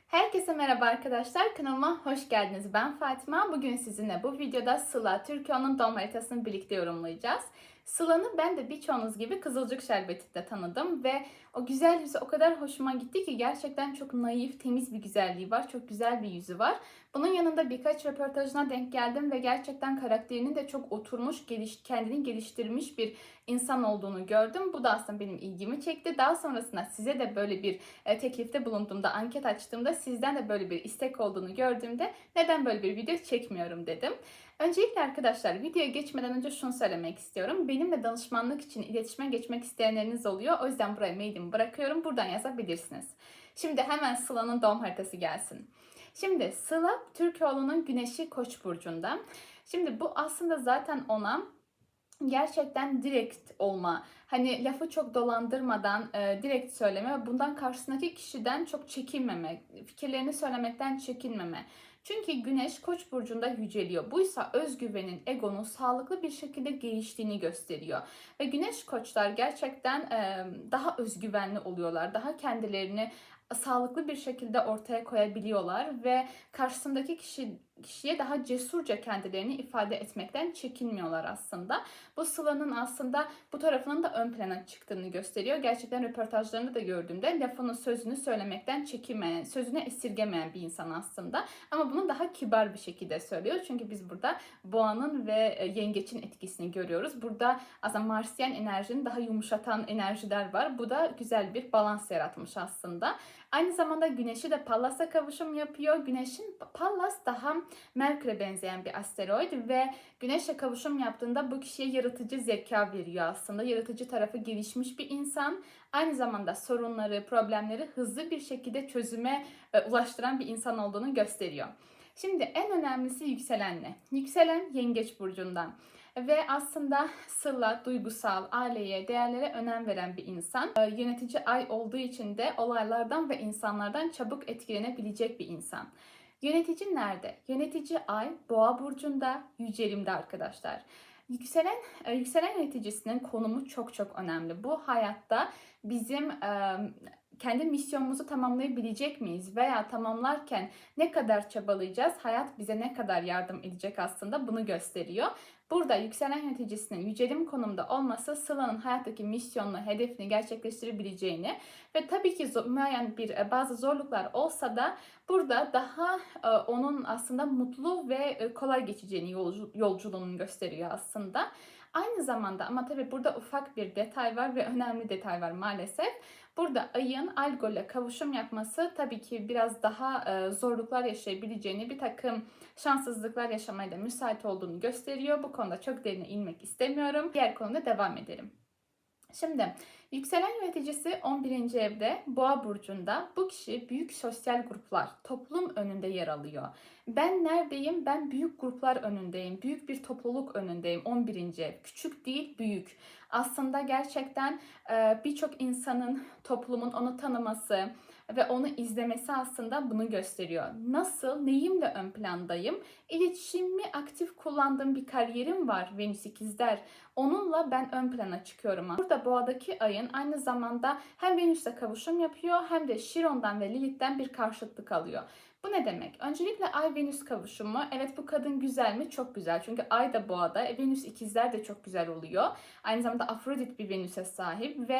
Herkese merhaba arkadaşlar. Kanalıma hoş geldiniz. Ben Fatima. Bugün sizinle bu videoda Sıla, Türkiye'nin doğum haritasını birlikte yorumlayacağız. Sıla'nı ben de birçoğunuz gibi Kızılcık Şerbeti'nde tanıdım ve o güzel yüzü o kadar hoşuma gitti ki gerçekten çok naif, temiz bir güzelliği var. Çok güzel bir yüzü var. Bunun yanında birkaç röportajına denk geldim ve gerçekten karakterinin de çok oturmuş, kendini geliştirmiş bir insan olduğunu gördüm. Bu da aslında benim ilgimi çekti. Daha sonrasında size de böyle bir teklifte bulunduğumda, anket açtığımda sizden de böyle bir istek olduğunu gördüğümde neden böyle bir video çekmiyorum dedim. Öncelikle arkadaşlar videoya geçmeden önce şunu söylemek istiyorum. Benimle danışmanlık için iletişime geçmek isteyenleriniz oluyor. O yüzden buraya mailimi bırakıyorum. Buradan yazabilirsiniz. Şimdi hemen Sıla'nın doğum haritası gelsin. Şimdi Sıla Türkoğlu'nun Güneşi Koç burcunda. Şimdi bu aslında zaten ona gerçekten direkt olma. Hani lafı çok dolandırmadan direkt söyleme. Bundan karşısındaki kişiden çok çekinmeme. Fikirlerini söylemekten çekinmeme. Çünkü Güneş Koç burcunda yüceliyor. Buysa özgüvenin, egonun sağlıklı bir şekilde geliştiğini gösteriyor. Ve Güneş Koçlar gerçekten daha özgüvenli oluyorlar. Daha kendilerini sağlıklı bir şekilde ortaya koyabiliyorlar ve karşısındaki kişiye daha cesurca kendilerini ifade etmekten çekinmiyorlar aslında. Bu Sıla'nın aslında bu tarafının da ön plana çıktığını gösteriyor. Gerçekten röportajlarını da gördüğümde lafını sözünü söylemekten çekinmeyen, sözünü esirgemeyen bir insan aslında. Ama bunu daha kibar bir şekilde söylüyor. Çünkü biz burada boğanın ve yengeçin etkisini görüyoruz. Burada aslında Marsyen enerjinin daha yumuşatan enerjiler var. Bu da güzel bir balans yaratmış aslında. Aynı zamanda Güneş'i de Pallas'a kavuşum yapıyor. Güneş'in Pallas daha Merkür'e benzeyen bir asteroid ve Güneş'le kavuşum yaptığında bu kişiye yaratıcı zeka veriyor aslında. Yaratıcı tarafı gelişmiş bir insan. Aynı zamanda sorunları, problemleri hızlı bir şekilde çözüme ulaştıran bir insan olduğunu gösteriyor. Şimdi en önemlisi yükselenle. Yükselen Yengeç burcundan. Ve aslında Sıla, duygusal, aileye, değerlere önem veren bir insan. Yönetici ay olduğu için de olaylardan ve insanlardan çabuk etkilenebilecek bir insan. Yönetici nerede? Yönetici ay Boğa burcunda, yücelimde arkadaşlar. Yükselen yöneticisinin konumu çok çok önemli. Bu hayatta bizim kendi misyonumuzu tamamlayabilecek miyiz? Veya tamamlarken ne kadar çabalayacağız? Hayat bize ne kadar yardım edecek aslında bunu gösteriyor. Burada yükselen yöneticisinin yücelim konumda olması Sıla'nın hayattaki misyonunu, hedefini gerçekleştirebileceğini ve tabii ki müeyyen bazı zorluklar olsa da burada daha onun aslında mutlu ve kolay geçeceğini yolculuğunu gösteriyor aslında. Aynı zamanda ama tabii burada ufak bir detay var ve önemli detay var maalesef. Burada ayın Algol ile kavuşum yapması tabii ki biraz daha zorluklar yaşayabileceğini, bir takım şanssızlıklar yaşamaya da müsait olduğunu gösteriyor. Bu konuda çok derine inmek istemiyorum. Diğer konuda devam edelim. Şimdi yükselen yöneticisi 11. evde Boğa burcunda. Bu kişi büyük sosyal gruplar, toplum önünde yer alıyor. Ben neredeyim? Ben büyük gruplar önündeyim. Büyük bir topluluk önündeyim. 11. ev. Küçük değil, büyük. Aslında gerçekten birçok insanın, toplumun onu tanıması ve onu izlemesi aslında bunu gösteriyor. Nasıl, neyimle ön plandayım? İletişimimi aktif kullandığım bir kariyerim var, Venüs ikizler. Onunla ben ön plana çıkıyorum. Burada Boğa'daki ayın aynı zamanda hem Venüs'le kavuşum yapıyor hem de Şiron'dan ve Lilith'ten bir karşıtlık alıyor. Bu ne demek? Öncelikle Ay-Venüs kavuşumu. Evet, bu kadın güzel mi? Çok güzel. Çünkü Ay da Boğa'da. Venüs ikizler de çok güzel oluyor. Aynı zamanda Afrodit bir Venüs'e sahip ve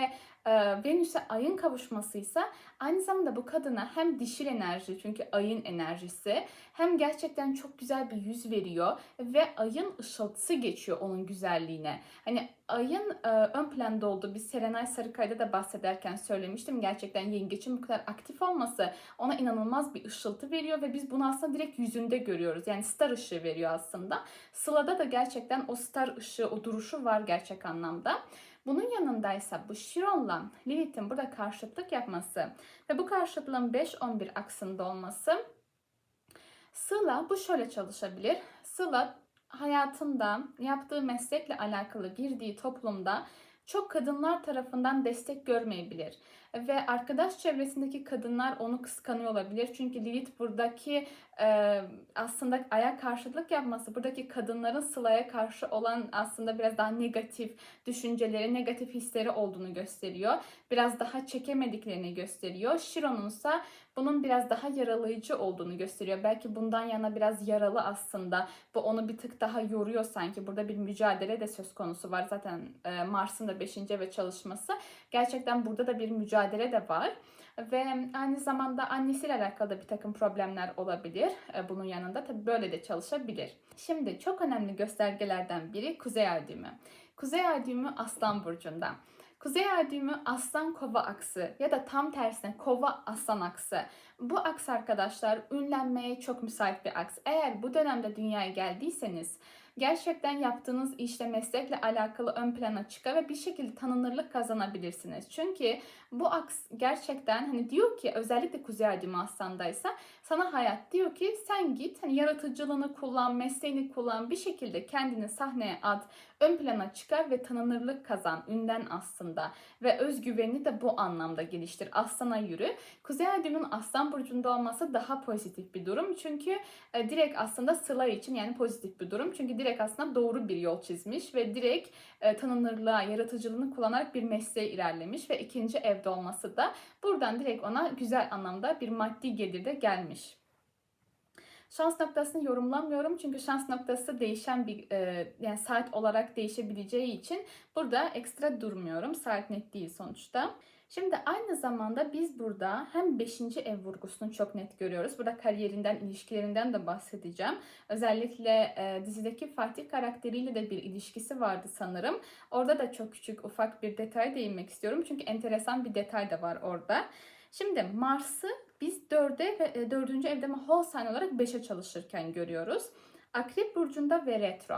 Venüs'e Ay'ın kavuşmasıysa aynı zamanda bu kadına hem dişil enerji, çünkü Ay'ın enerjisi, hem gerçekten çok güzel bir yüz veriyor ve Ay'ın ışıltısı geçiyor onun güzelliğine. Hani Ay'ın ön planda olduğu, bir Serenay Sarıkaya'da da bahsederken söylemiştim. Gerçekten yengeçin bu kadar aktif olması ona inanılmaz bir ışıltı veriyor ve biz bunu aslında direkt yüzünde görüyoruz. Yani star ışığı veriyor aslında. Sıla'da da gerçekten o star ışığı, o duruşu var gerçek anlamda. Bunun yanındaysa bu Şiron'la Lilith'in burada karşıtlık yapması ve bu karşıtlığın 5-11 aksında olması, Sıla bu şöyle çalışabilir. Sıla hayatında yaptığı meslekle alakalı girdiği toplumda çok kadınlar tarafından destek görmeyebilir. ve arkadaş çevresindeki kadınlar onu kıskanıyor olabilir. Çünkü Lilith buradaki aslında Ay'a karşılık yapması, buradaki kadınların Sıla'ya karşı olan aslında biraz daha negatif düşünceleri, negatif hisleri olduğunu gösteriyor. Biraz daha çekemediklerini gösteriyor. Chiron'un ise bunun biraz daha yaralayıcı olduğunu gösteriyor. Belki bundan yana biraz yaralı aslında. Bu onu bir tık daha yoruyor sanki. Burada bir mücadele de söz konusu var. Zaten Mars'ın da 5. eve çalışması. Gerçekten burada da bir mücadele de var. Ve aynı zamanda annesiyle alakalı da bir takım problemler olabilir. Bunun yanında tabii böyle de çalışabilir. Şimdi çok önemli göstergelerden biri Kuzey Ay düğümü. Kuzey Ay düğümü Aslan burcunda. Kuzey Ay düğümü Aslan Kova aksı ya da tam tersine Kova Aslan aksı. Bu aks arkadaşlar ünlenmeye çok müsait bir aks. Eğer bu dönemde dünyaya geldiyseniz gerçekten yaptığınız işle, meslekle alakalı ön plana çıkar ve bir şekilde tanınırlık kazanabilirsiniz. Çünkü bu aks gerçekten hani diyor ki, özellikle Kuzey Ay düğümü Aslan'daysa sana hayat diyor ki sen git, hani yaratıcılığını kullan, mesleğini kullan, bir şekilde kendini sahneye at, ön plana çıkar ve tanınırlık kazan, ünlen aslında. Ve özgüvenini de bu anlamda geliştir. Aslan'a yürü. Kuzey Ay düğümünün Aslan burcunda olması daha pozitif bir durum. Çünkü direkt aslında Sıla için yani pozitif bir durum. Çünkü direkt aslında doğru bir yol çizmiş ve direkt tanınırlığa, yaratıcılığını kullanarak bir mesleğe ilerlemiş ve 2. evde olması da buradan direkt ona güzel anlamda bir maddi gelir de gelmiş. Şans noktasını yorumlamıyorum çünkü şans noktası değişen bir yani saat olarak değişebileceği için burada ekstra durmuyorum. Saat net değil sonuçta. Şimdi aynı zamanda biz burada hem 5. ev vurgusunu çok net görüyoruz. Burada kariyerinden, ilişkilerinden de bahsedeceğim. Özellikle dizideki Fatih karakteriyle de bir ilişkisi vardı sanırım. Orada da çok küçük, ufak bir detay değinmek istiyorum. Çünkü enteresan bir detay da var orada. Şimdi Mars'ı biz 4'e ve 4. evde whole sign olarak 5'e çalışırken görüyoruz. Akrep burcunda ve retro.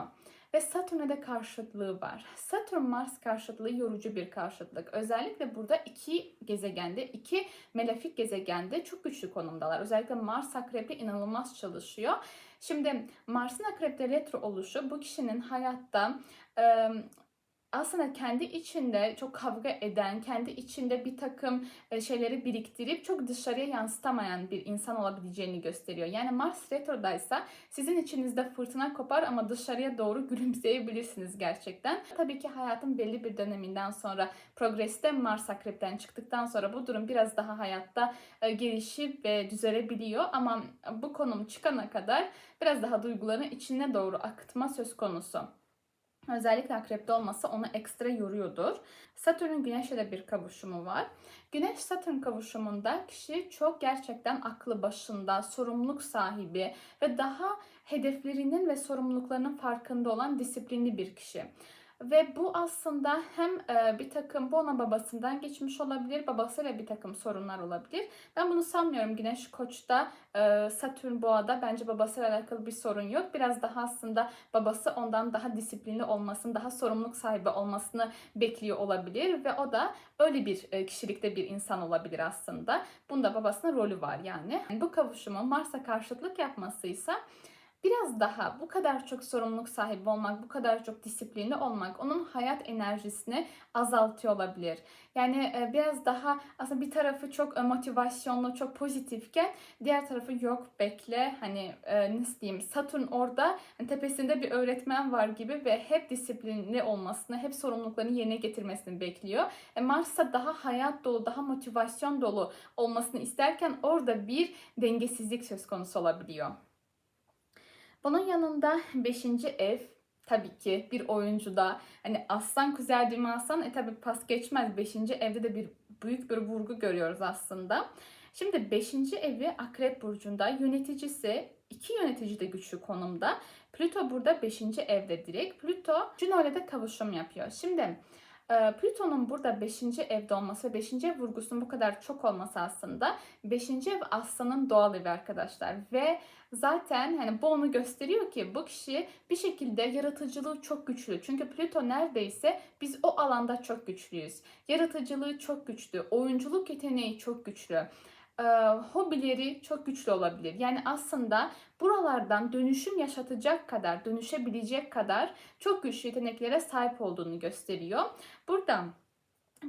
Ve Satürn'e de karşıtlığı var. Satürn-Mars karşıtlığı yorucu bir karşıtlık. Özellikle burada iki gezegende, iki melefik gezegende çok güçlü konumdalar. Özellikle Mars Akrep'te inanılmaz çalışıyor. Şimdi Mars'ın Akrep'te retro oluşu bu kişinin hayatta aslında kendi içinde çok kavga eden, kendi içinde bir takım şeyleri biriktirip çok dışarıya yansıtamayan bir insan olabileceğini gösteriyor. Yani Mars retrodaysa sizin içinizde fırtına kopar ama dışarıya doğru gülümseyebilirsiniz gerçekten. Tabii ki hayatın belli bir döneminden sonra progreste Mars Akrep'ten çıktıktan sonra bu durum biraz daha hayatta gelişip ve düzelebiliyor ama bu konum çıkana kadar biraz daha duyguların içine doğru akıtma söz konusu. Özellikle Akrep'te olması onu ekstra yoruyordur. Satürn'ün Güneş'le de bir kavuşumu var. Güneş-Satürn kavuşumunda kişi çok gerçekten aklı başında, sorumluluk sahibi ve daha hedeflerinin ve sorumluluklarının farkında olan disiplinli bir kişi. Ve bu aslında hem bir takım bu ona babasından geçmiş olabilir, babasıyla bir takım sorunlar olabilir. Ben bunu sanmıyorum. Güneş Koç'ta, Satürn Boğa'da bence babasıyla alakalı bir sorun yok. Biraz daha aslında babası ondan daha disiplinli olmasını, daha sorumluluk sahibi olmasını bekliyor olabilir. Ve o da öyle bir kişilikte bir insan olabilir aslında. Bunda babasının rolü var yani. Bu kavuşumun Mars'a karşıtlık yapmasıysa biraz daha bu kadar çok sorumluluk sahibi olmak, bu kadar çok disiplinli olmak onun hayat enerjisini azaltıyor olabilir. Yani biraz daha aslında bir tarafı çok motivasyonlu, çok pozitifken diğer tarafı yok bekle hani nasıl diyeyim, Satürn orada hani tepesinde bir öğretmen var gibi ve hep disiplinli olmasını, hep sorumluluklarını yerine getirmesini bekliyor. Mars'a daha hayat dolu, daha motivasyon dolu olmasını isterken orada bir dengesizlik söz konusu olabiliyor. Bunun yanında 5. ev tabii ki bir oyuncuda hani Aslan Kuzey düğümü Aslan tabii pas geçmez. 5. evde de büyük bir vurgu görüyoruz aslında. Şimdi 5. evi Akrep burcunda, yöneticisi iki yönetici de güçlü konumda. Plüto burada 5. evde direkt. Plüto Juno ile de kavuşum yapıyor. Şimdi Plüton'un burada 5. evde olması ve 5. ev vurgusunun bu kadar çok olması aslında 5. ev Aslan'ın doğal evi arkadaşlar ve zaten hani bu onu gösteriyor ki bu kişi bir şekilde yaratıcılığı çok güçlü. Çünkü Plüto neredeyse biz o alanda çok güçlüyüz. Yaratıcılığı çok güçlü, oyunculuk yeteneği çok güçlü. Hobileri çok güçlü olabilir. Yani aslında buralardan dönüşüm yaşatacak kadar, dönüşebilecek kadar çok güçlü yeteneklere sahip olduğunu gösteriyor. Burada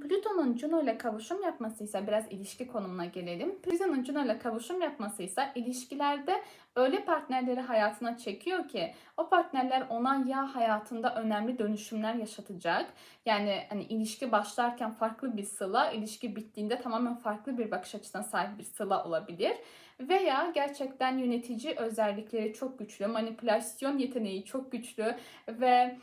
Plüton'un Juno ile kavuşum yapması ise biraz ilişki konumuna gelelim. Plüton'un Juno ile kavuşum yapması ise ilişkilerde öyle partnerleri hayatına çekiyor ki o partnerler ona ya hayatında önemli dönüşümler yaşatacak. Yani hani ilişki başlarken farklı bir Sıla, ilişki bittiğinde tamamen farklı bir bakış açısına sahip bir Sıla olabilir. Veya gerçekten yönetici özellikleri çok güçlü, manipülasyon yeteneği çok güçlü ve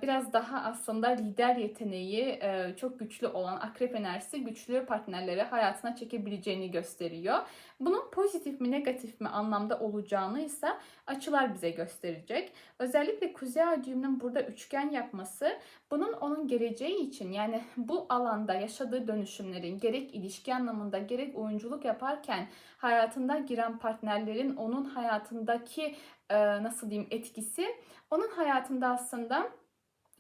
biraz daha aslında lider yeteneği çok güçlü olan akrep enerjisi güçlü partnerleri hayatına çekebileceğini gösteriyor. Bunun pozitif mi negatif mi anlamda olacağını ise açılar bize gösterecek. Özellikle Kuzey Ay düğümünün burada üçgen yapması bunun onun geleceği için, yani bu alanda yaşadığı dönüşümlerin gerek ilişki anlamında gerek oyunculuk yaparken hayatında giren partnerlerin onun hayatındaki nasıl diyeyim etkisi onun hayatında aslında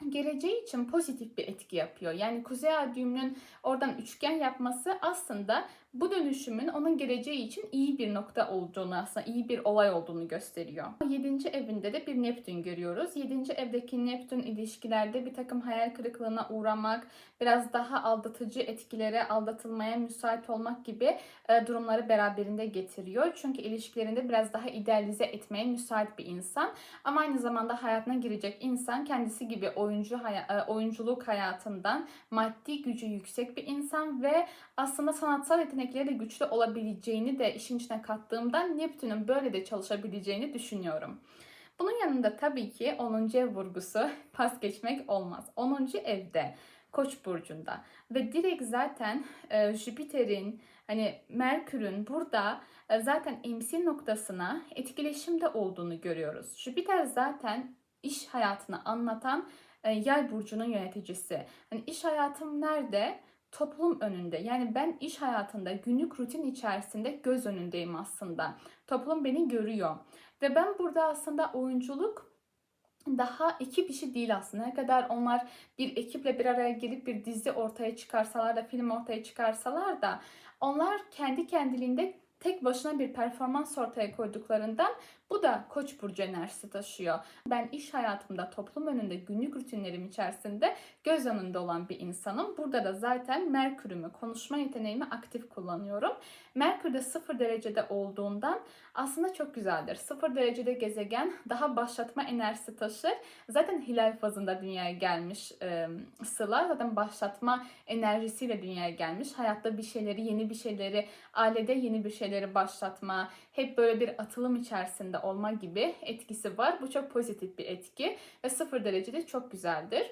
geleceği için pozitif bir etki yapıyor. Yani Kuzey Ay düğümünün oradan üçgen yapması aslında bu dönüşümün onun geleceği için iyi bir nokta olduğunu, aslında iyi bir olay olduğunu gösteriyor. 7. evinde de bir Neptün görüyoruz. 7. evdeki Neptün ilişkilerde bir takım hayal kırıklığına uğramak, biraz daha aldatıcı etkilere, aldatılmaya müsait olmak gibi durumları beraberinde getiriyor. Çünkü ilişkilerinde biraz daha idealize etmeye müsait bir insan. Ama aynı zamanda hayatına girecek insan kendisi gibi oyunculuk hayatından maddi gücü yüksek bir insan ve aslında sanatsal yetenekleri de güçlü olabileceğini de işin içine kattığımdan Neptün'ün böyle de çalışabileceğini düşünüyorum. Bunun yanında tabii ki 10. ev vurgusu pas geçmek olmaz. 10. evde Koç burcunda ve direkt zaten Jüpiter'in hani Merkür'ün burada zaten MC noktasına etkileşimde olduğunu görüyoruz. Jüpiter zaten iş hayatını anlatan Yay burcunun yöneticisi. Hani iş hayatım nerede? Toplum önünde. Yani ben iş hayatında günlük rutin içerisinde göz önündeyim aslında. Toplum beni görüyor. Ve ben burada aslında oyunculuk daha ekip işi değil aslında. Ne kadar onlar bir ekiple bir araya gelip bir dizi ortaya çıkarsalar da, film ortaya çıkarsalar da onlar kendi kendiliğinde tek başına bir performans ortaya koyduklarından bu da Koç burcu enerjisi taşıyor. Ben iş hayatımda, toplum önünde, günlük rutinlerim içerisinde göz önünde olan bir insanım. Burada da zaten Merkür'ümü, konuşma yeteneğimi aktif kullanıyorum. Merkür de 0 derecede olduğundan aslında çok güzeldir. 0 derecede gezegen daha başlatma enerjisi taşır. Zaten hilal fazında dünyaya gelmiş Sıla. Zaten başlatma enerjisiyle dünyaya gelmiş. Hayatta bir şeyleri, yeni bir şeyleri, ailede yeni bir şeyleri başlatma, hep böyle bir atılım içerisinde olma gibi etkisi var. Bu çok pozitif bir etki ve 0 derecede çok güzeldir.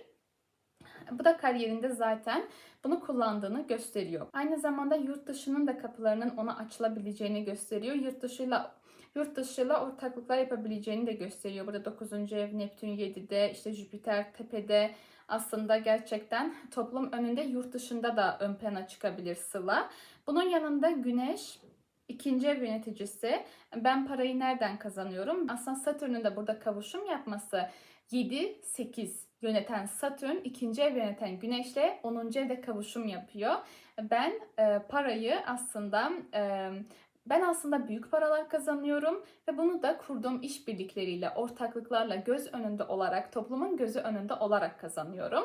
Bu da kariyerinde zaten bunu kullandığını gösteriyor. Aynı zamanda yurt dışının da kapılarının ona açılabileceğini gösteriyor. Yurt dışıyla ortaklıklar yapabileceğini de gösteriyor. Burada 9. ev Neptün 7'de, işte Jüpiter tepede. Aslında gerçekten toplum önünde yurt dışında da ön plana çıkabilir Sıla. Bunun yanında Güneş 2. ev yöneticisi. Ben parayı nereden kazanıyorum? Aslında Satürn'ün de burada kavuşum yapması 7-8 yöneten Satürn 2. ev yöneten Güneş'le 10. evde kavuşum yapıyor. Ben parayı aslında ben aslında büyük paralar kazanıyorum ve bunu da kurduğum işbirlikleriyle, ortaklıklarla göz önünde olarak, toplumun gözü önünde olarak kazanıyorum.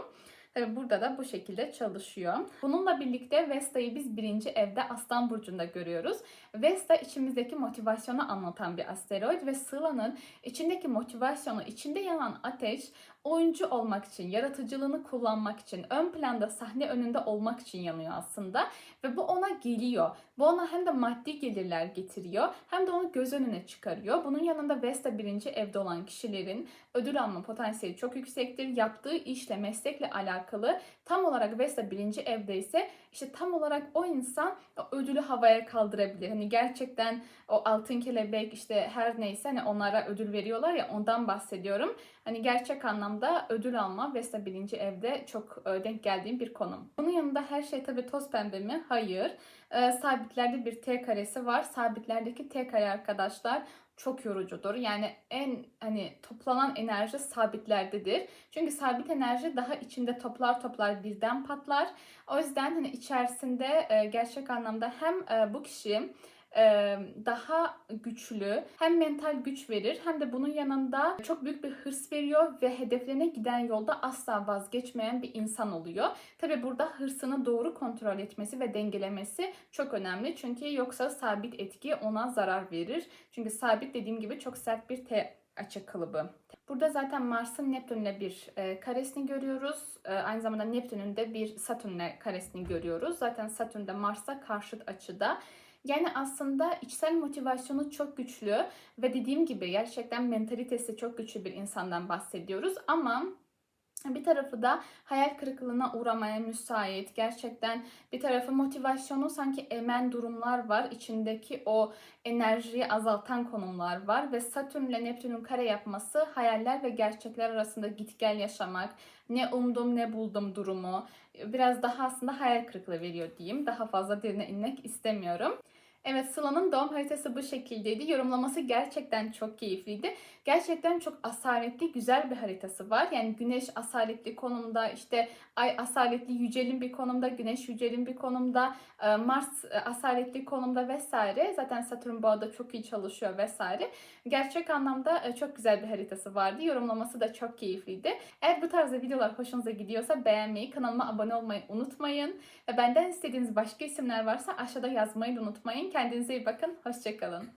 Tabii burada da bu şekilde çalışıyor. Bununla birlikte Vesta'yı biz 1. evde Aslan Burcu'nda görüyoruz. Vesta içimizdeki motivasyonu anlatan bir asteroid ve Sıla'nın içindeki motivasyonu, içinde yanan ateş oyuncu olmak için, yaratıcılığını kullanmak için, ön planda sahne önünde olmak için yanıyor aslında. Ve bu ona geliyor. Bu ona hem de maddi gelirler getiriyor hem de onu göz önüne çıkarıyor. Bunun yanında Vesta 1. evde olan kişilerin ödül alma potansiyeli çok yüksektir. Yaptığı işle, meslekle alakalı tam olarak Vesta 1. evde ise işte tam olarak o insan o ödülü havaya kaldırabilir. Hani gerçekten o altın kelebek işte her neyse hani onlara ödül veriyorlar ya, ondan bahsediyorum. Hani gerçek anlamda ödül alma Vesta 1. evde çok denk geldiğim bir konum. Bunun yanında her şey tabii toz pembe mi? Hayır. Sabitlerde bir T karesi var. Sabitlerdeki T kare arkadaşlar çok yorucudur. Yani en hani toplanan enerji sabitlerdedir. Çünkü sabit enerji daha içinde toplar toplar birden patlar. O yüzden hani içerisinde gerçek anlamda hem bu kişi daha güçlü, hem mental güç verir hem de bunun yanında çok büyük bir hırs veriyor ve hedeflerine giden yolda asla vazgeçmeyen bir insan oluyor. Tabi burada hırsını doğru kontrol etmesi ve dengelemesi çok önemli. Çünkü yoksa sabit etki ona zarar verir. Çünkü sabit dediğim gibi çok sert bir T açı kalıbı. Burada zaten Mars'ın Neptün'le bir karesini görüyoruz. Aynı zamanda Neptün'ün de bir Satürn'le karesini görüyoruz. Zaten Satürn de Mars'a karşıt açıda. Yani aslında içsel motivasyonu çok güçlü ve dediğim gibi gerçekten mentalitesi çok güçlü bir insandan bahsediyoruz. Ama bir tarafı da hayal kırıklığına uğramaya müsait. Gerçekten bir tarafı motivasyonu sanki emen durumlar var. İçindeki o enerjiyi azaltan konumlar var. Ve Satürn ile Neptün'ün kare yapması hayaller ve gerçekler arasında git gel yaşamak. Ne umdum ne buldum durumu. Biraz daha aslında hayal kırıklığı veriyor diyeyim. Daha fazla derine inmek istemiyorum. Evet, Sıla'nın doğum haritası bu şekildeydi. Yorumlaması gerçekten çok keyifliydi. Gerçekten çok asaletli, güzel bir haritası var. Yani güneş asaletli konumda, işte ay asaletli yücelin bir konumda, güneş yücelin bir konumda, Mars asaletli konumda vesaire. Zaten Satürn boğada çok iyi çalışıyor vesaire. Gerçek anlamda çok güzel bir haritası vardı. Yorumlaması da çok keyifliydi. Eğer bu tarzda videolar hoşunuza gidiyorsa beğenmeyi, kanalıma abone olmayı unutmayın. Ve benden istediğiniz başka isimler varsa aşağıda yazmayı da unutmayın. Kendinize iyi bakın. Hoşça kalın.